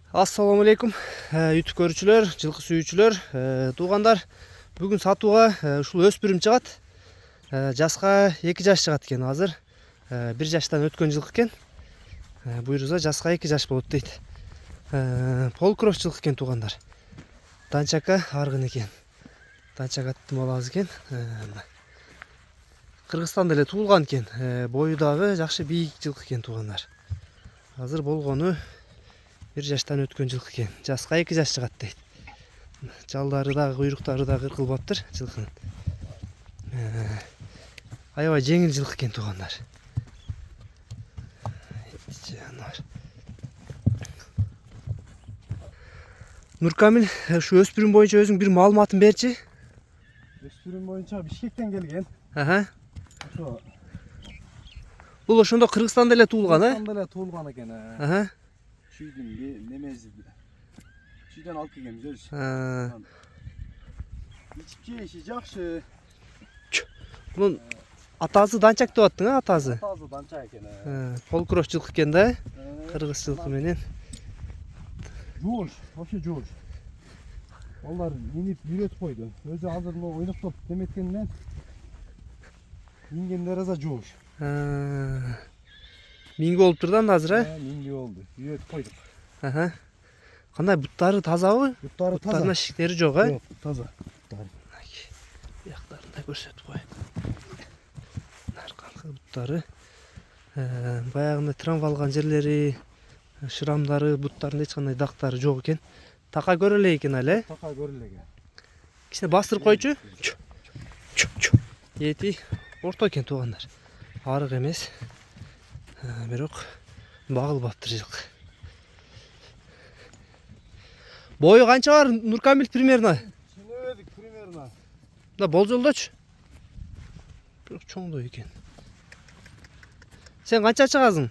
Assalamu alaikum YouTube көрүүчүлөр, жылкы сүйүүчүлөр, туугандар. Бүгүн сатууга ушул өспүрүм чыгат. Жаска 2 жаш чыгат экен азыр. 1 жаштан өткөн жылкы экен. Буйруза жаска 2 жаш болот дейт. Полкроss жылкы экен туугандар. Данчака аргын экен. Данчака аттым алабыз экен. Кыргызстанда эле туулган экен. Бою дагы жакшы бийик жылкы экен туугандар. Азыр болгону 1 жаштан өткөн жылкы экен. Жаска 2 жаш чыгат дейт. Жалдары дагы, куйруктары дагы кыркылбаптыр жылкынын. Аябай жеңил жылкы экен туугандар. Нуркамил, ушу өспүрүм боюнча өзүң бир маалыматын берчи. Өспүрүм боюнча Бишкектен келген. Ошо. Бул ошондо Кыргызстанда эле туулган, Кыргызстанда эле туулган экен. Чүйдүн немези. Чүйдөн алып келгенбиз өзүбүз. Ичип жеши жакшы. Бунун атасы Данчак деп аттың, атасы? Атасы Данчак экен. Полкроss жылкы экен да. Кыргыз жылкы менен. Жууш, вообще жууш. Олар минип үйрөтүп койду. Өзү азыр ойноктоп деметкенден мингендер аза жууш. Минги болуп турду анда азыр, Минги болду. Үйрөтүп койдук. Кандай буттары тазабы? Буттары таза. Буттарына шиктери жок, Жок, таза. Бияктарын да көрсөтүп коеюн. Арканкы буттары. Баягындай травма алган жерлери, шырамдары, буттарында эч кандай дактары жок экен. Така көрө элек экен эле. Така көрө элек. Кичине бастырып койчу. Эти орто экен туугандар. Арык эмес. Бирок багылбаптыр жылкы. Бою канча бар Нуркамил примерно? Чыныбедик примерно. Да болжолдочу. Бирок чоңдой экен. Сен канча чыгасың?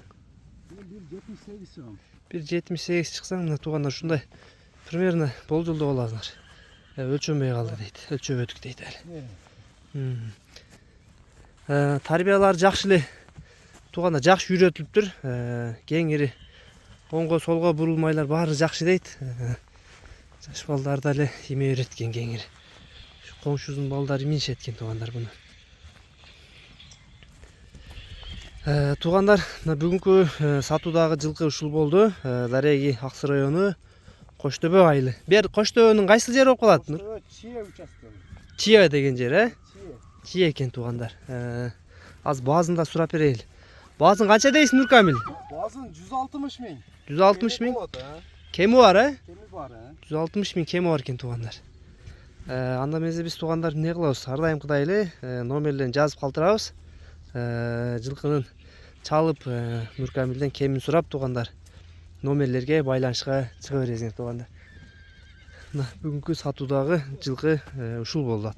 Мен 1.78 чыгам. 1.78 чыксаң, мына туугандар ушундай примерно болжолдоп аласыңар. Өлчөнбөй калды дейт. Өлчөбөдүк дейт эле. Тарбиялар жакшы эле. Туугандар жакшы үйрөтүлүптүр. Кеңири оңго солго бурулмайлар баары жакшы дейт. Жаш балдар да эле эме үйрөткөн кеңири. Коңшусунун балдары минишет экен туугандар буну. Туугандар, бүгүнкү сатуудагы жылкы ушул болду. Дареги Аксы району Коштөбө айылы. Бер Коштөбөнүн кайсы жери болуп калат? Чие участок. Чие деген жер, Чие. Чие экен туугандар. Аз баазын да сурап берейли. Баазын канча дейсиң Нуркамил? Баазын 160 миң. 160 миң. Кеми бар, Кеми бар, 160 миң кеми бар экен туугандар. Анда эмесе биз туугандар эмне кылабыз? Ар дайымкыдай эле номерлерин жазып калтырабыз. Жылкынын чалып Нуркамилден кемин сурап туугандар номерлерге байланышка чыга бересиңер туугандар. Бүгүнкү сатуудагы жылкы ушул болду.